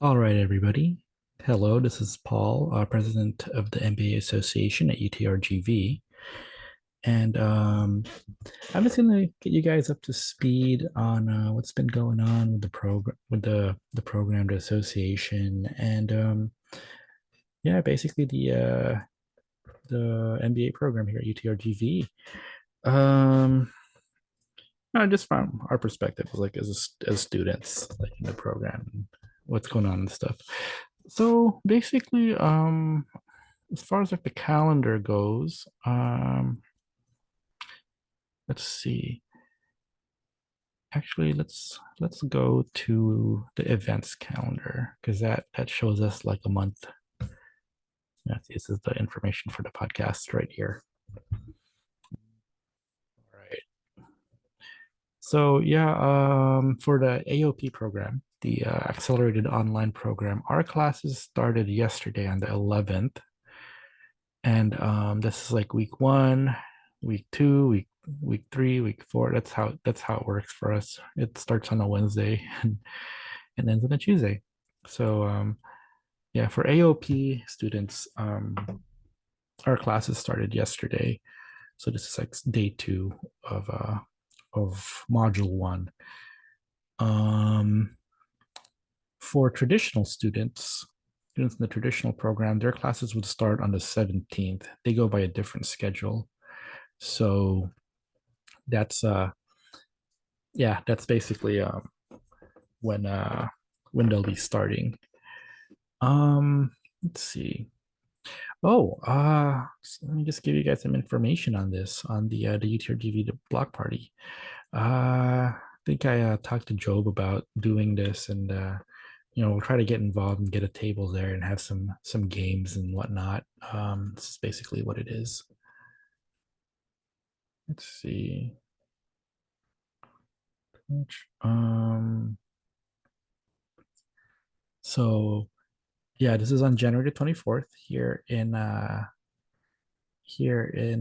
All right, everybody. Hello, this is Paul, president of the MBA Association at UTRGV. And I'm just gonna get you guys up to speed on what's been going on with the program, with the program, the association, and yeah, basically the MBA program here at UTRGV. Um, no, just from our perspective, like as students, like in the program, what's going on and stuff. So basically, as far as like the calendar goes, let's see. Actually, let's go to the events calendar because that shows us like a month. This is the information for the podcast right here. All right. So yeah, for the AOP program, the accelerated online program, our classes started yesterday on the 11th, and this is like week one, week two, week three, week four. That's how it works for us. It starts on a Wednesday and ends on a Tuesday. So yeah, for AOP students, our classes started yesterday. So this is like day two of module one. Um, for traditional students in the traditional program, their classes would start on the 17th. They go by a different schedule. So that's yeah, that's basically when uh when they'll be starting. Let's see. Oh, let me just give you guys some information on this on the UTRGV block party. I think I talked to Job about doing this, and we'll try to get involved and get a table there and have some games and whatnot. This is basically what it is. Let's see. Um, so yeah, this is on January 24th here in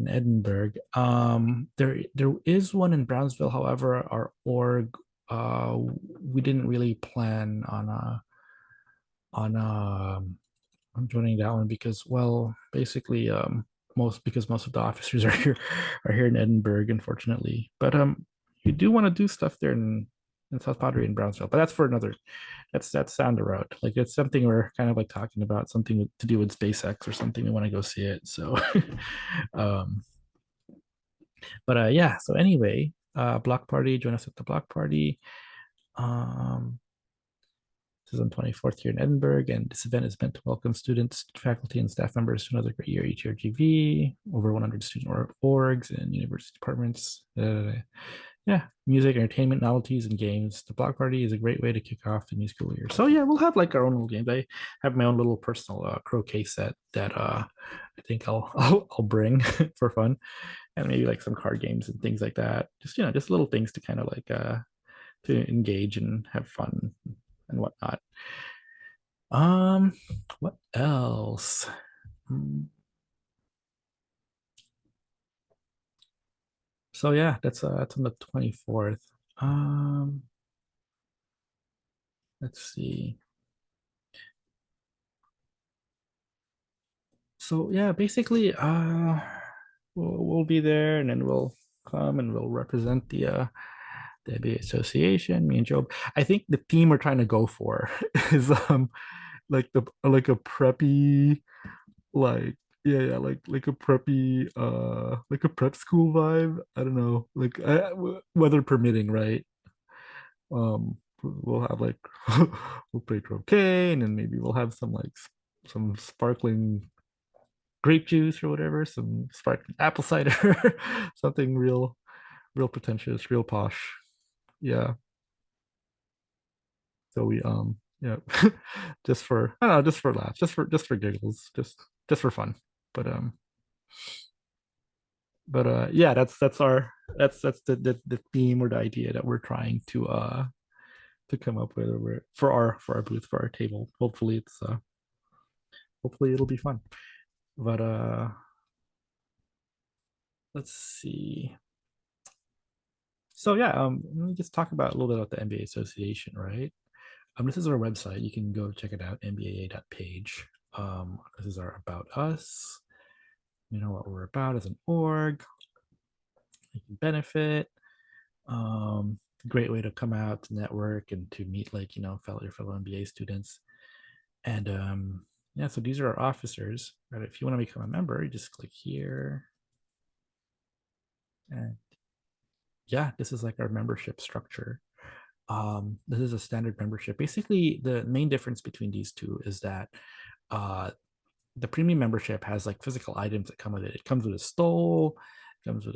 Edinburgh. There is one in Brownsville. However, our org we didn't really plan on joining that one because, well, basically most of the officers are here in Edinburgh, unfortunately. But you do want to do stuff there in South Padre and Brownsville, but that's for another. That's down the road. Like it's something we're kind of like talking about, something to do with SpaceX or something. We want to go see it. So, um, but yeah. So anyway, block party. Join us at the block party. Um, this is on 24th here in Edinburgh, and this event is meant to welcome students, faculty, and staff members to another great year at UTRGV. Over 100 student orgs and university departments. Yeah, music, entertainment, novelties, and games. The block party is a great way to kick off the new school year. So yeah, we'll have like our own little games. I have my own little personal croquet set that I think I'll bring for fun, and maybe like some card games and things like that. Just little things to kind of like to engage and have fun and whatnot. Um, what else? Hmm. So yeah, that's on the 24th. Um, let's see. So yeah, basically, we'll be there, and then we'll come and we'll represent the ABA Association. Me and Job. I think the theme we're trying to go for is like a preppy, like yeah, like a preppy like a prep school vibe. I don't know, like weather permitting, right? We'll have like we'll play croquet, and then maybe we'll have some sparkling grape juice or whatever, some sparkling apple cider, something real pretentious, real posh. Yeah. So we yeah, just for I don't know, just for laughs, just for giggles, just for fun. But yeah, that's the theme or the idea that we're trying to come up with for our booth, for our table. Hopefully it'll be fun. But let's see. So yeah, let me just talk about a little bit about the NBA Association, right? This is our website. You can go check it out, mbaa.page. This is our about us. You know what we're about as an org. You can benefit. Great way to come out to network and to meet fellow MBA students. And yeah, so these are our officers. Right? If you want to become a member, you just click here. And yeah, this is like our membership structure. This is a standard membership. Basically, the main difference between these two is that uh, the premium membership has like physical items that come with it. It comes with a stole, comes with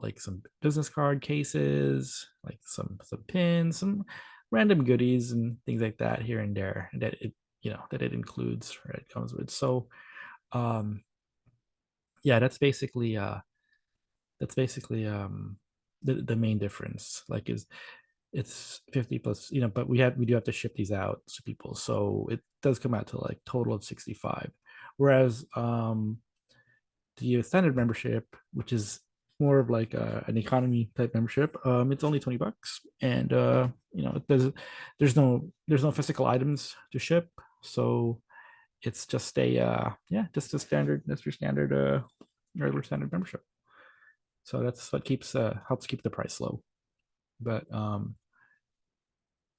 like some business card cases, like some pins, some random goodies and things like that here and there that it includes, right? It comes with. So um yeah, that's basically the main difference. Like is it's 50 plus, but we do have to ship these out to people. So it does come out to like total of 65. Whereas the standard membership, which is more of like an economy type membership, it's only $20, and there's no physical items to ship, so it's just just a standard, that's your standard regular standard membership. So that's what helps keep the price low. But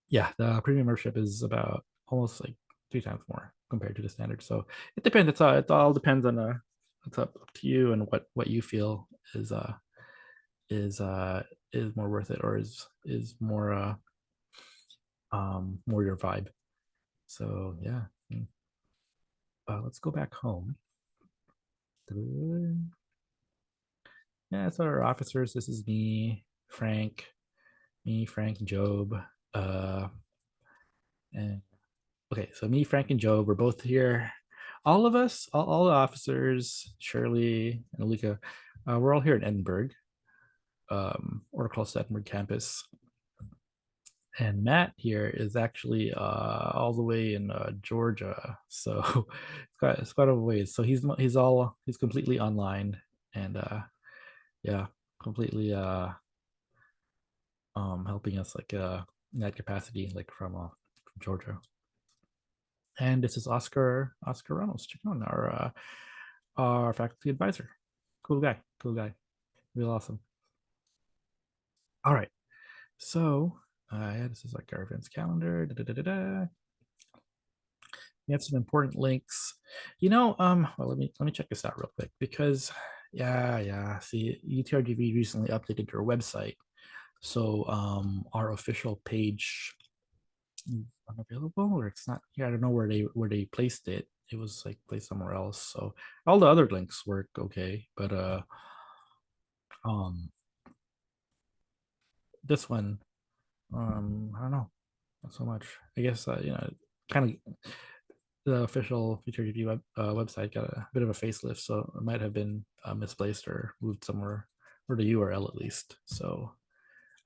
yeah, the premium membership is about almost like 3 times more compared to the standard. So it depends. It all depends on it's up to you and what you feel is is uh is more worth it, or is more your vibe. So yeah. Let's go back home. Yeah, so our officers. This is Frank, Job, uh, and okay, so me, Frank, and Joe, we're both here. All of us, all the officers, Shirley and Alika, we're all here in Edinburgh, or across the Edinburgh campus. And Matt here is actually all the way in Georgia, so it's quite a ways. So he's completely online, and yeah, completely helping us like in that capacity, like from Georgia. And this is Oscar Ramos, Chacon, our faculty advisor. Cool guy, real awesome. All right, so yeah, this is like our events calendar. Da, da, da, da, da. We have some important links. Well, let me check this out real quick, because yeah. See, UTRGV recently updated their website, so our official page is unavailable, or it's not here. I don't know where they placed it. It was like placed somewhere else. So all the other links work okay, but um this one, I don't know, not so much. I guess kind of the official feature review website got a bit of a facelift, so it might have been misplaced or moved somewhere, or the URL at least. So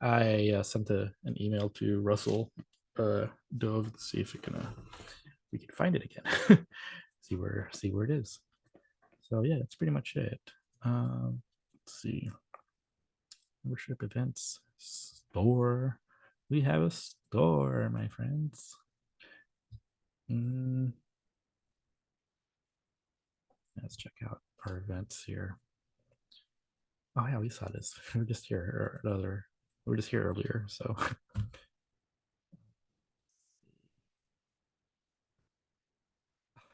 I sent an email to Russell Dove to see if we can find it again, see where it is. So yeah, that's pretty much it. Let's see, membership events store. We have a store, my friends. Mm, let's check out our events here. Oh yeah, we saw this. We are just here earlier. We were just here earlier. So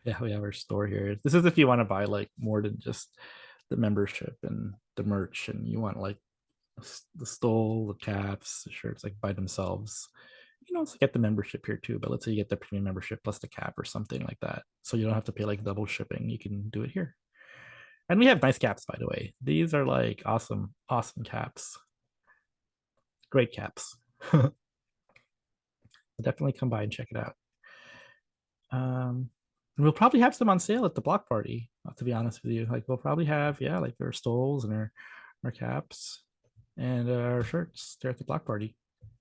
yeah, we have our store here. This is if you want to buy like more than just the membership and the merch, and you want like the stole, the caps, the shirts like by themselves. Also get the membership here too. But let's say you get the premium membership plus the cap or something like that, so you don't have to pay like double shipping. You can do it here. And we have nice caps, by the way. These are like awesome, awesome caps. Great caps. Definitely come by and check it out. And we'll probably have some on sale at the block party. To be honest with you, like we'll probably have like our stoles and our caps and our shirts there at the block party.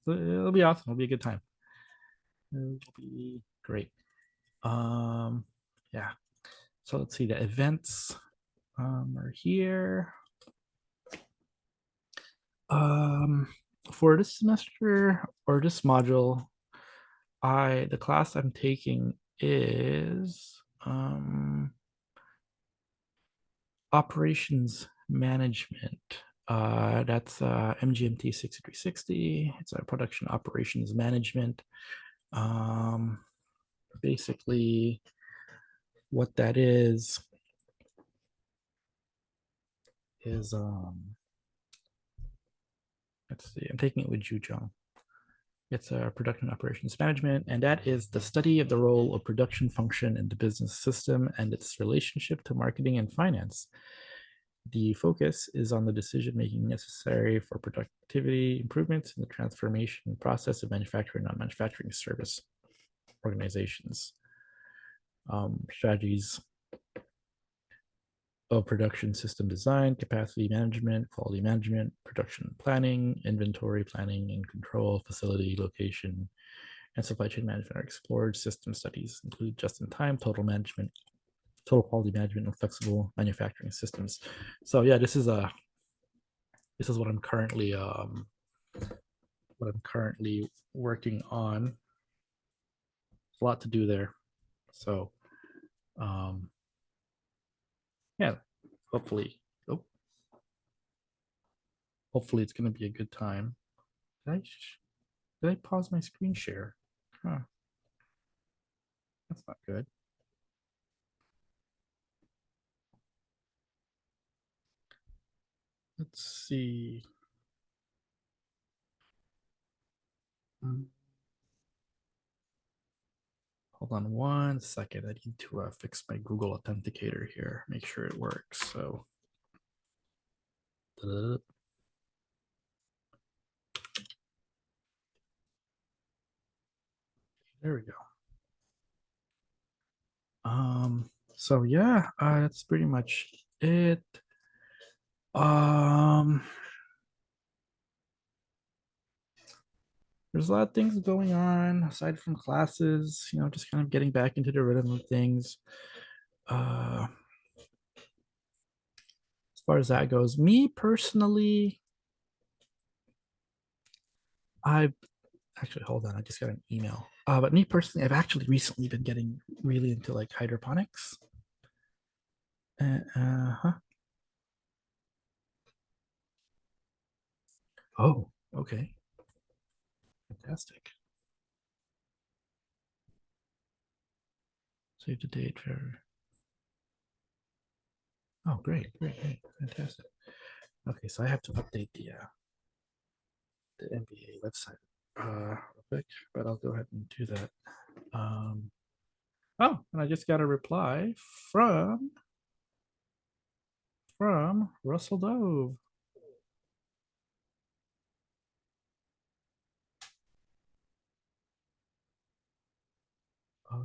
So it'll be awesome. It'll be a good time. It'll be great. Um, yeah. So let's see, the events are here. Um, for this semester or this module, The class I'm taking is operations management. That's MGMT 6360. It's a production operations management. Um, Basically, what that is let's see, I'm taking it with Jujong. It's a production operations management, and that is the study of the role of production function in the business system and its relationship to marketing and finance. The focus is on the decision making necessary for productivity improvements in the transformation process of manufacturing and non-manufacturing service organizations. Strategies of production system design, capacity management, quality management, production planning, inventory planning and control, facility location, and supply chain management are explored. System studies include just-in-time, total management, total quality management, and flexible manufacturing systems. So yeah, this is what I'm currently working on. There's a lot to do there. So um, yeah, hopefully, oh, hopefully it's going to be a good time. Did I pause my screen share? Huh, that's not good. Let's see. Hmm. Hold on one second. I need to fix my Google Authenticator here, make sure it works. So, there we go. So yeah, that's pretty much it. Um, there's a lot of things going on aside from classes, just kind of getting back into the rhythm of things. Uh, as far as that goes, me personally, I've actually, hold on, I just got an email. But me personally, I've actually recently been getting really into like hydroponics. Huh. Oh, okay. Fantastic. Save the date for. Oh, great, great, great. Fantastic. Okay, so I have to update the MBA website real quick, but I'll go ahead and do that. Um, oh, and I just got a reply from Russell Dove. Uh,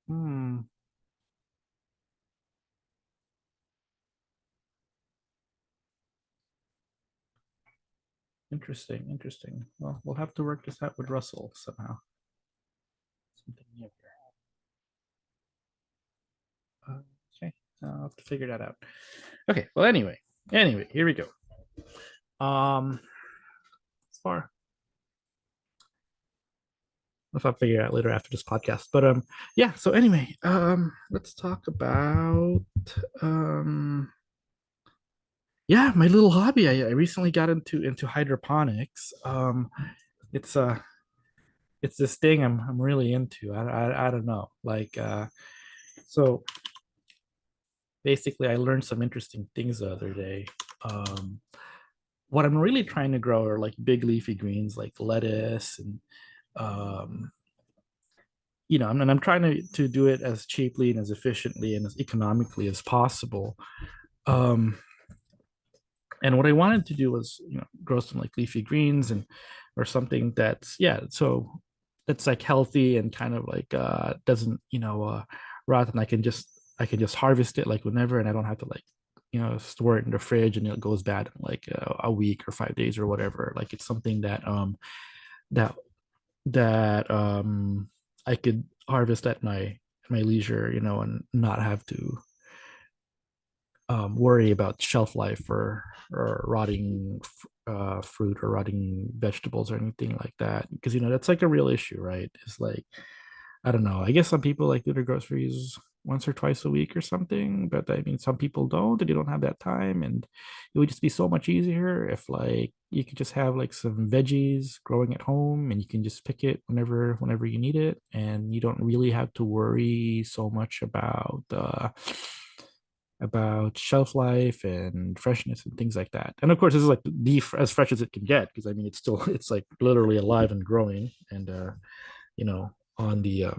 hmm. Interesting, interesting. Well, we'll have to work this out with Russell somehow. Something new here. Okay, I'll have to figure that out. Okay, well, anyway, here we go. As far if I'll figure it out later after this podcast. But yeah. So anyway, let's talk about yeah, my little hobby. I recently got into hydroponics. It's it's this thing I'm really into. I don't know. Like so basically, I learned some interesting things the other day. Um, what I'm really trying to grow are like big leafy greens, like lettuce and um, and I'm trying to do it as cheaply and as efficiently and as economically as possible. Um, and what I wanted to do was, grow some like leafy greens and or something that's yeah, so it's like healthy and kind of like doesn't rot, and I can just harvest it like whenever, and I don't have to like store it in the fridge and it goes bad in like a week or 5 days or whatever. Like it's something that that I could harvest at my leisure, and not have to worry about shelf life or rotting fruit or rotting vegetables or anything like that, because that's like a real issue, right? It's like, I don't know. I guess some people like do their groceries once or twice a week or something, but I mean, some people don't, and they don't have that time. And it would just be so much easier if like you could just have like some veggies growing at home, and you can just pick it whenever you need it, and you don't really have to worry so much about shelf life and freshness and things like that. And of course, this is like the as fresh as it can get, because I mean, it's still it's like literally alive and growing, and on the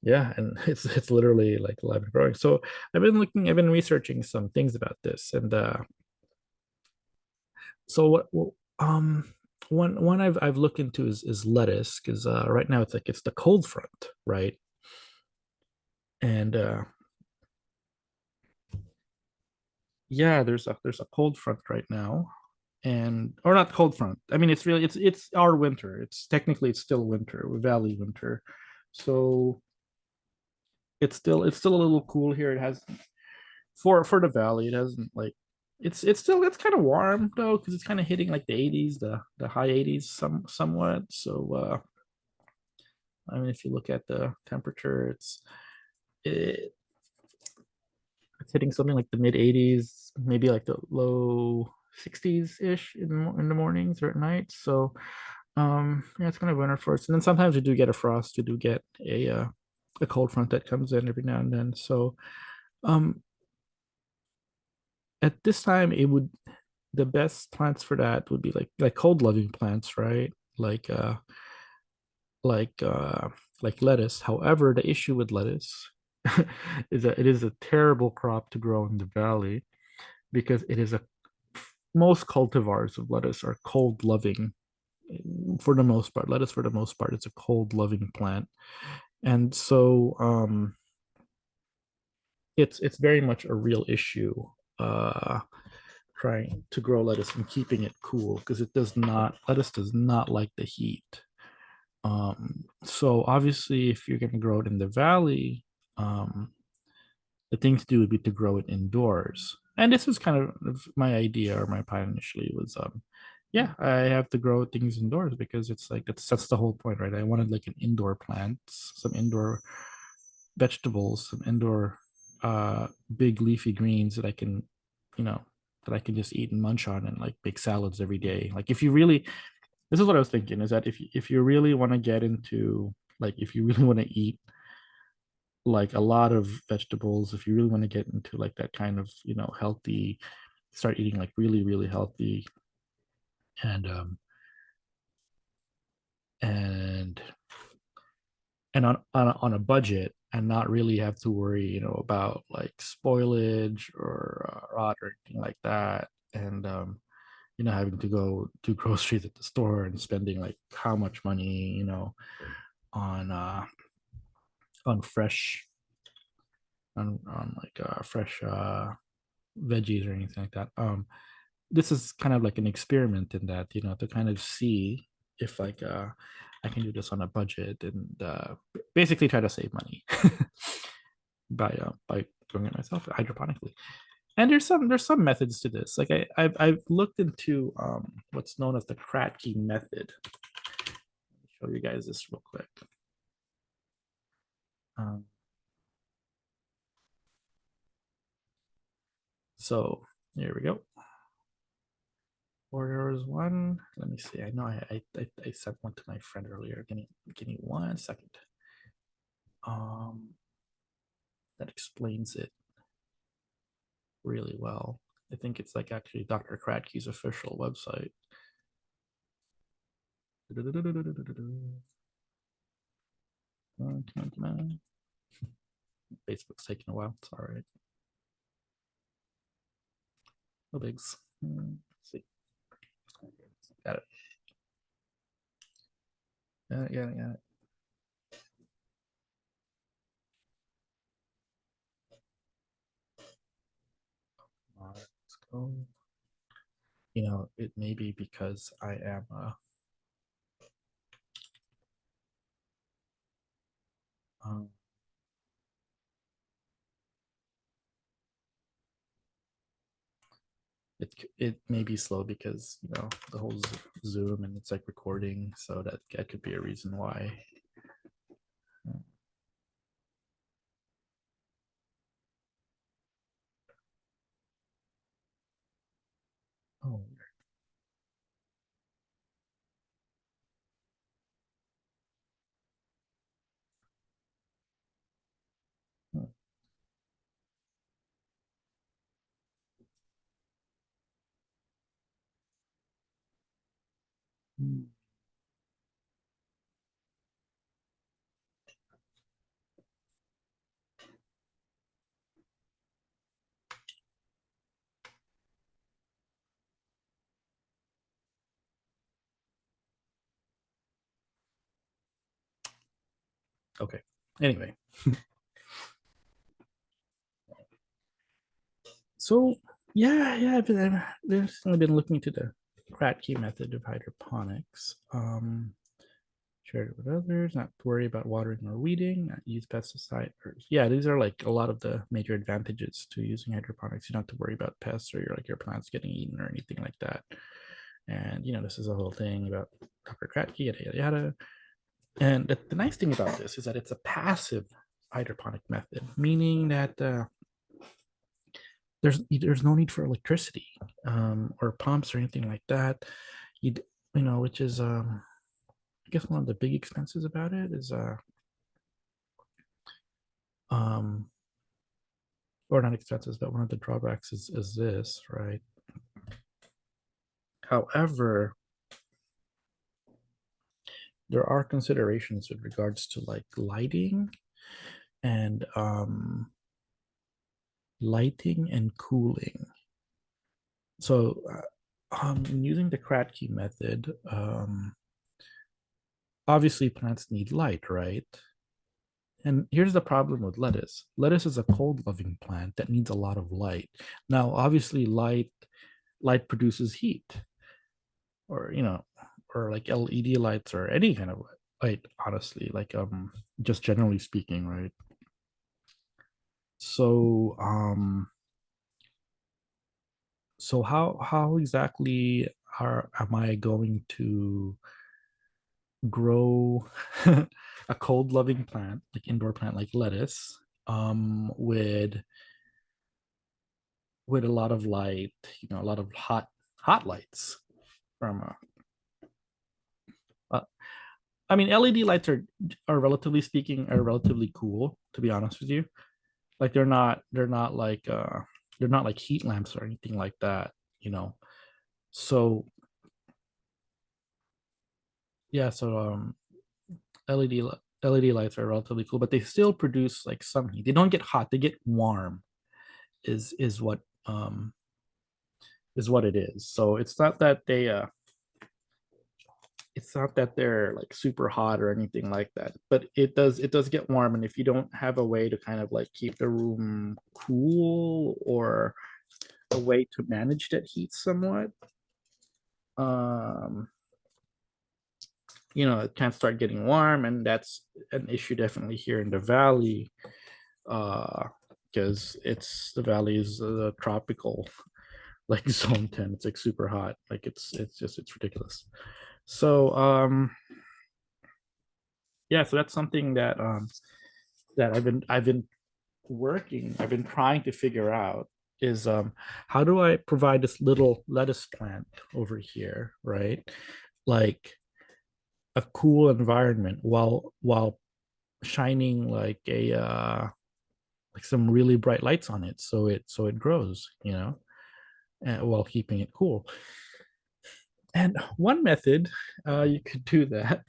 yeah, and it's literally like alive and growing. So I've been researching some things about this, and so one I've looked into is lettuce, because right now it's like it's the cold front, right? And yeah, there's a cold front right now, and or not cold front. I mean, it's our winter. It's still winter, valley winter. So it's still a little cool here. It has for the valley, it hasn't like it's kind of warm though, because it's kind of hitting like the 80s, the high 80s somewhat. So I mean, if you look at the temperature, it, it's hitting something like the mid 80s, maybe like the low 60s ish in the mornings or at night. So yeah, it's kind of winter for us. And then sometimes we do get a frost. We do get a cold front that comes in every now and then. So um at this time, it would the best plants for that would be like cold loving plants, right? Like like uh like lettuce. However, the issue with lettuce is that it is a terrible crop to grow in the valley, because it is a most cultivars of lettuce are cold loving for the most part. Lettuce, for the most part, it's a cold loving plant. And so it's very much a real issue uh trying to grow lettuce and keeping it cool, because lettuce does not like the heat. So obviously, if you're going to grow it in the valley, um, the thing to do would be to grow it indoors. And this was kind of my idea, or my plan initially was, yeah, I have to grow things indoors, because it's like that's the whole point, right? I wanted like an indoor plant, some indoor vegetables, some indoor big leafy greens that I can, you know, that I can just eat and munch on and like make salads every day. Like if you really this is what I was thinking, is that if you really want to get into, like, if you really want to eat like a lot of vegetables, if you really want to get into like that kind of, healthy, start eating like really, really healthy, and and on a budget, and not really have to worry, about like spoilage or rot or anything like that. And having to go do groceries at the store and spending like how much money, on on fresh on like fresh veggies or anything like that. This is kind of like an experiment in that, to kind of see if like I can do this on a budget, and basically try to save money by doing it myself hydroponically. And there's some methods to this. Like I've looked into what's known as the Kratky method. Let me show you guys this real quick. Um, so here we go. Orders one. Let me see. I know I sent one to my friend earlier. Give me 1 second. Um, that explains it really well. I think it's like actually Dr. Kratky's official website. Come on, come on. Facebook's taking a while. It's all right. No bigs. Let's see. Got it. Yeah. Oh, it may be because I am um, it may be slow because the whole Zoom and it's like recording, so that could be a reason why. Oh, hmm. Okay. Anyway, so yeah, I've recently been looking into the Kratky method of hydroponics. Shared it with others, not to worry about watering or weeding, not use pesticide. Yeah, these are like a lot of the major advantages to using hydroponics. You don't have to worry about pests or your plants getting eaten or anything like that. And this is a whole thing about Dr. Kratky, yada yada yada. And the nice thing about this is that it's a passive hydroponic method, meaning that there's no need for electricity or pumps or anything like that. You which is I guess one of the big expenses about it is um or not expenses, but one of the drawbacks is this, right? However, there are considerations with regards to like and lighting and cooling. So, using the Kratky method, obviously plants need light, right? And here's the problem with lettuce. Lettuce is a cold loving plant that needs a lot of light. Now, obviously, light produces heat, or or like LED lights or any kind of light, honestly, like just generally speaking, right? So how exactly am I going to grow a cold loving plant, like indoor plant like lettuce, with a lot of light, a lot of hot lights from I mean, LED lights are relatively speaking are relatively cool, to be honest with you. Like they're not like heat lamps or anything like that, you know. So yeah, so LED lights are relatively cool, but they still produce like some heat. They don't get hot; they get warm. Is what is what it is. So it's not that they're like super hot or anything like that, but it does get warm. And if you don't have a way to kind of like keep the room cool or a way to manage that heat somewhat, um it can start getting warm, and that's an issue definitely here in the valley, uh because the valley is tropical, like zone 10. It's like super hot, like it's ridiculous. So yeah, so that's something that I've been trying to figure out is how do I provide this little lettuce plant over here, right? Like a cool environment while shining like a like some really bright lights on it, so it grows, and while keeping it cool. And one method you could do that,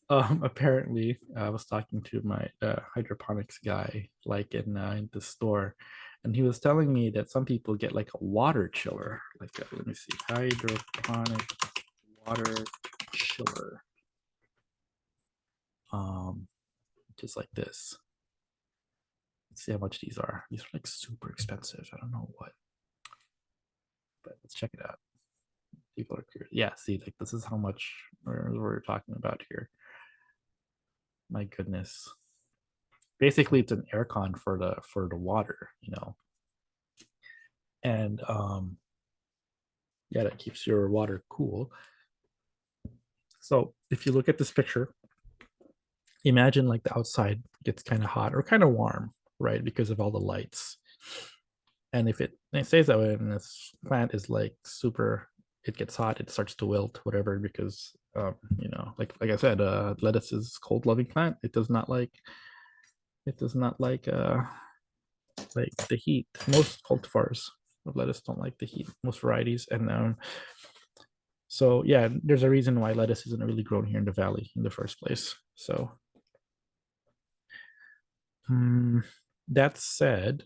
apparently, I was talking to my hydroponics guy, like in the store, and he was telling me that some people get like a water chiller, like let me see, hydroponic water chiller, um, just like this. Let's see how much these are. These are like super expensive. I don't know what. but let's check it out. People are curious. Yeah, see, like this is how much we're talking about here. My goodness. Basically, it's an aircon for the water, and yeah, that keeps your water cool. So if you look at this picture, imagine like the outside gets kind of hot or kind of warm, right? Because of all the lights. And if it stays that way and this plant is like super, it gets hot, it starts to wilt, whatever, because like I said, lettuce is cold loving plant. It does not like the heat. Most cultivars of lettuce don't like the heat, most varieties. And so yeah, there's a reason why lettuce isn't really grown here in the valley in the first place. So that said,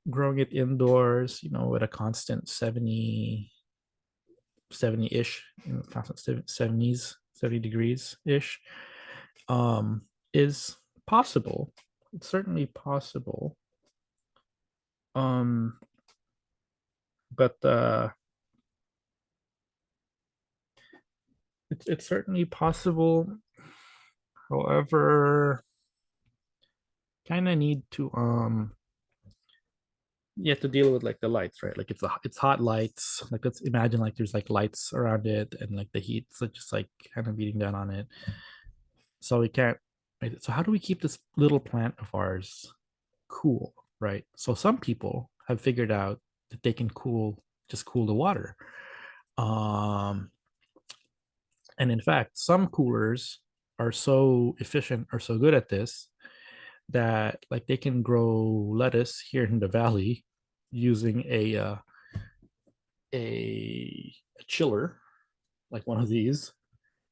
growing it indoors, with a constant 70-ish, constant 70 degrees ish, is possible. It's certainly possible. But it's certainly possible. However, kind of need to you have to deal with like the lights, right? Like it's hot lights. Like let's imagine like there's like lights around it and like the heat's just like kind of beating down on it. So we can't, right? So how do we keep this little plant of ours cool, right? So some people have figured out that they can just cool the water. Um, and in fact, some coolers are so efficient or so good at this that like they can grow lettuce here in the valley using a chiller, like one of these,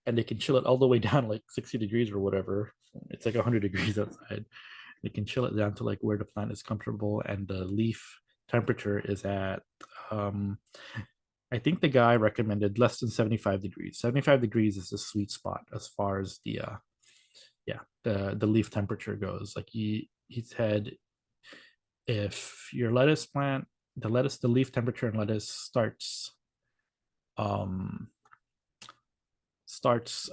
and they can chill it all the way down like 60 degrees or whatever. It's like 100 degrees outside. They can chill it down to like where the plant is comfortable and the leaf temperature is at I think the guy recommended less than 75 degrees. 75 degrees is the sweet spot as far as the leaf temperature goes. Like he said, if your lettuce plant, the leaf temperature in lettuce um starts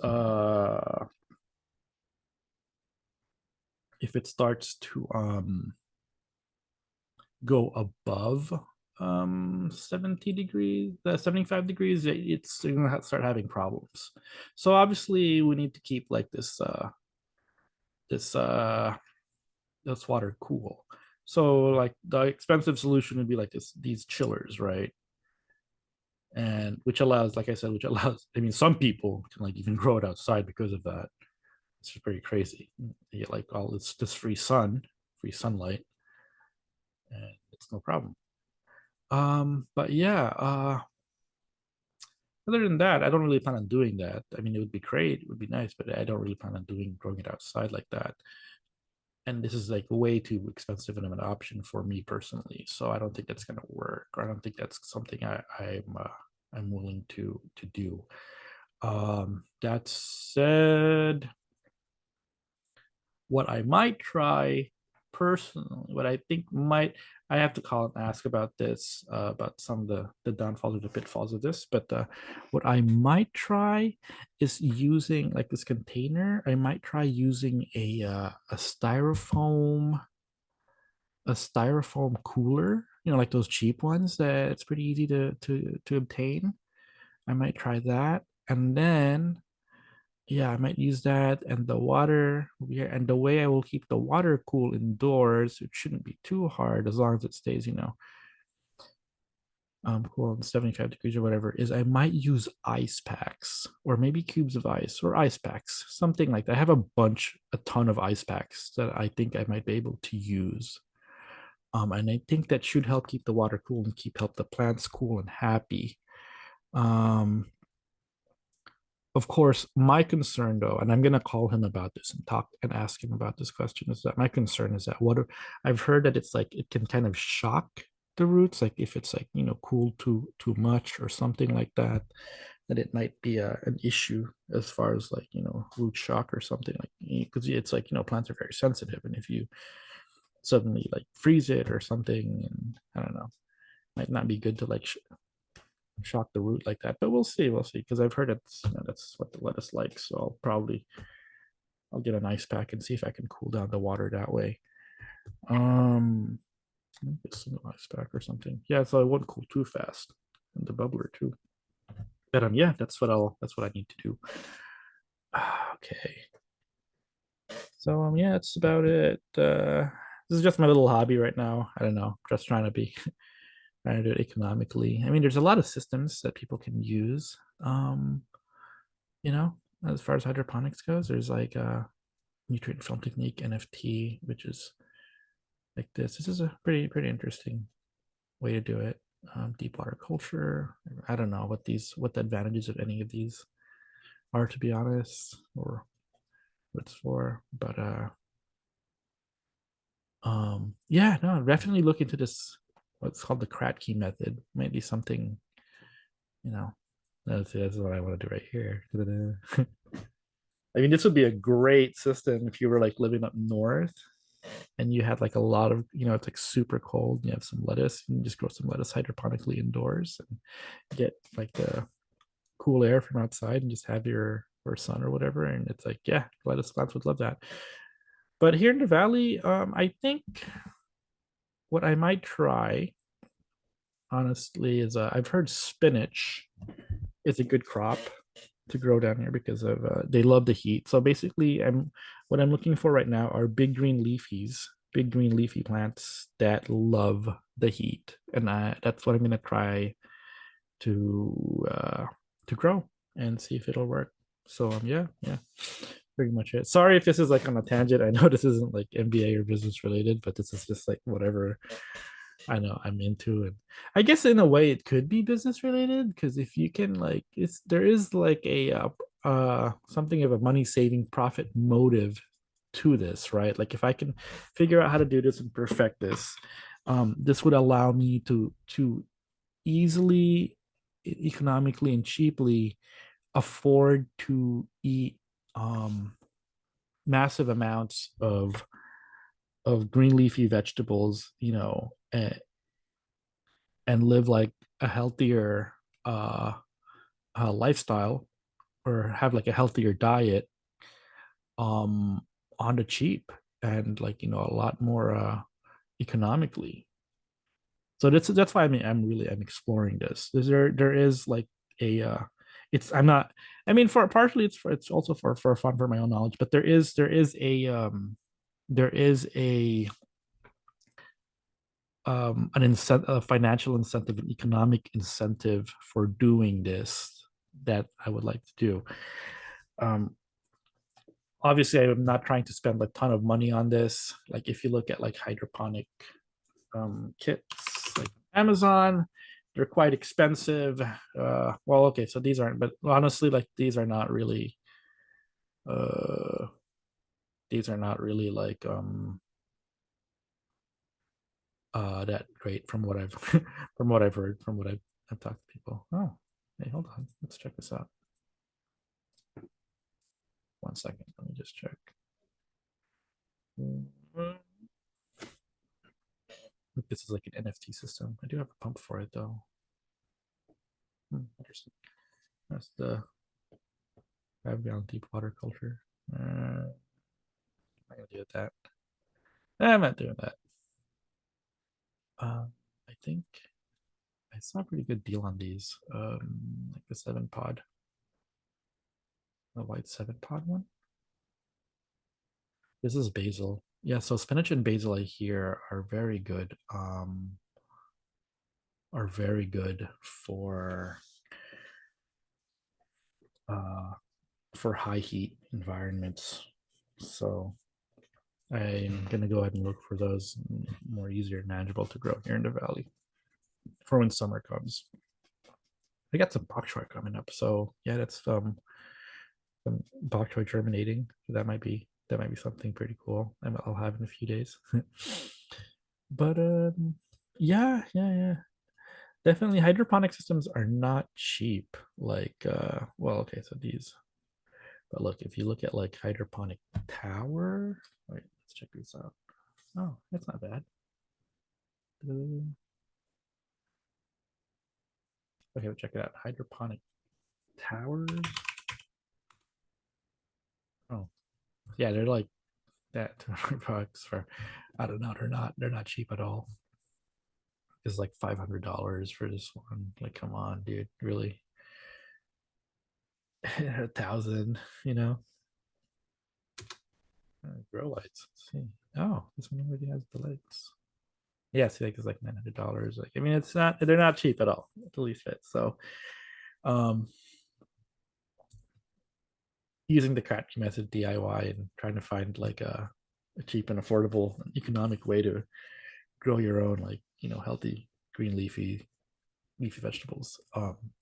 if it starts to go above 70 degrees, 75 degrees, it's you're gonna start having problems. So obviously we need to keep like this this water cool. So like the expensive solution would be like these chillers, right? And which allows, like I said, I mean, some people can like even grow it outside because of that. It's pretty crazy. You get like all this free sunlight, and it's no problem. But yeah, other than that, I don't really plan on doing that. I mean, it would be great, it would be nice, but I don't really plan on growing it outside like that. And this is like way too expensive of an option for me personally. So I don't think that's gonna work, or I don't think that's something I'm willing to do. That said, what I might try personally, what I think might, I have to call and ask about this, about some of the downfalls or the pitfalls of this. But what I might try is using like this container. I might try using a styrofoam cooler. Like those cheap ones that it's pretty easy to obtain. I might try that, and then yeah, I might use that, and the water will be here. And the way I will keep the water cool indoors, it shouldn't be too hard as long as it stays, cool in 75 degrees or whatever, is I might use ice packs or maybe cubes of ice or ice packs, something like that. I have a ton of ice packs that I think I might be able to use. And I think that should help keep the water cool and help the plants cool and happy. Um, of course, my concern though, and I'm going to call him about this and talk and ask him about this question, is that my concern is that I've heard that it's like it can kind of shock the roots, like if it's like cooled too much or something like that, that it might be an issue as far as like root shock or something, like because it's like plants are very sensitive, and if you suddenly like freeze it or something, and I don't know, Might not be good to like shock the root like that, but we'll see. We'll see because I've heard it's that's what the lettuce likes. So I'll get an ice pack and see if I can cool down the water that way. Um, get some ice pack or something. Yeah, so it won't cool too fast, and the bubbler too. But yeah, that's what I need to do. Okay. So yeah, that's about it. This is just my little hobby right now. I don't know, just trying to do it economically. I mean, there's a lot of systems that people can use. You know, as far as hydroponics goes, there's like nutrient film technique, NFT, which is like this. This is a pretty interesting way to do it. Deep water culture. I don't know what the advantages of any of these are, to be honest, or what it's for. But yeah, no, definitely look into this. What's called the Kratky method. Might be something, you know. That's what I want to do right here. I mean, this would be a great system if you were like living up north and you had like a lot of, it's like super cold. And you have some lettuce. You can just grow some lettuce hydroponically indoors and get like the cool air from outside and just have your or sun or whatever. And it's like, yeah, lettuce plants would love that. But here in the valley, I think what I might try, honestly, is I've heard spinach is a good crop to grow down here because of they love the heat. So basically, what I'm looking for right now are big green leafy plants that love the heat, and that's what I'm gonna try to grow and see if it'll work. So yeah, yeah, pretty much it. Sorry if this is like on a tangent. I know this isn't like MBA or business related, but this is just like whatever I know I'm into. And I guess in a way it could be business related because if you can like there is like a something of a money saving profit motive to this, right? Like if I can figure out how to do this and perfect this, this would allow me to easily, economically and cheaply afford to eat massive amounts of green leafy vegetables, and live like a healthier uh, lifestyle or have like a healthier diet um, on the cheap and like a lot more economically. So that's why I'm exploring this. There is like a it's I'm not I mean for partially it's also for fun for my own knowledge, but there is an incentive, a financial incentive, an economic incentive for doing this that I would like to do. Um, Obviously, I'm not trying to spend a ton of money on this. Like if you look at like hydroponic kits, like Amazon, they're quite expensive. Well, okay, so these aren't, but honestly, like uh, these are not really like that great from what I've from what I've heard, from what I've talked to people. Oh, hey, hold on. Let's check this out. 1 second. Let me just check. This is like an NFT system. I do have a pump for it though. Interesting. That's the 5 gallon deep water culture. I'm not gonna do that. I'm not doing that. I think I saw a pretty good deal on these. Like the 7 pod, the white 7 pod one. This is basil. Yeah, so spinach and basil I hear are very good. Are very good uh for high heat environments. So I'm gonna go ahead and look for those more easier and manageable to grow here in the valley for when summer comes. I got some bok choy coming up, so yeah, that's some bok choy germinating. That might be something pretty cool. I'll have in a few days. But yeah, yeah, yeah. Definitely hydroponic systems are not cheap. Like well, okay, so these. But look, if you look at like hydroponic tower, wait, let's check this out. Oh, that's not bad. Okay, check it out. Hydroponic towers. Oh, yeah, they're like that. $200 for, I don't know. They're not cheap at all. It's like $500 for this one. Like, come on, dude. Really? 1,000, you know? Grow lights. Let's see. Oh, this one already has the lights. Yeah, see, like it's like $900. Like, I mean, it's not, they're not cheap at all, at the least fit. So, um, using the Kratky method DIY and trying to find like a cheap and affordable economic way to grow your own, like, healthy green leafy vegetables,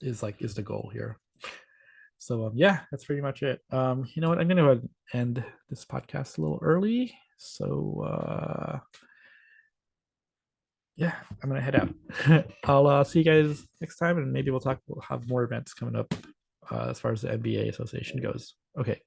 is the goal here. So yeah, that's pretty much it. You know what? I'm gonna end this podcast a little early. So yeah, I'm gonna head out. I'll see you guys next time, and maybe we'll have more events coming up as far as the MBA association goes. Okay.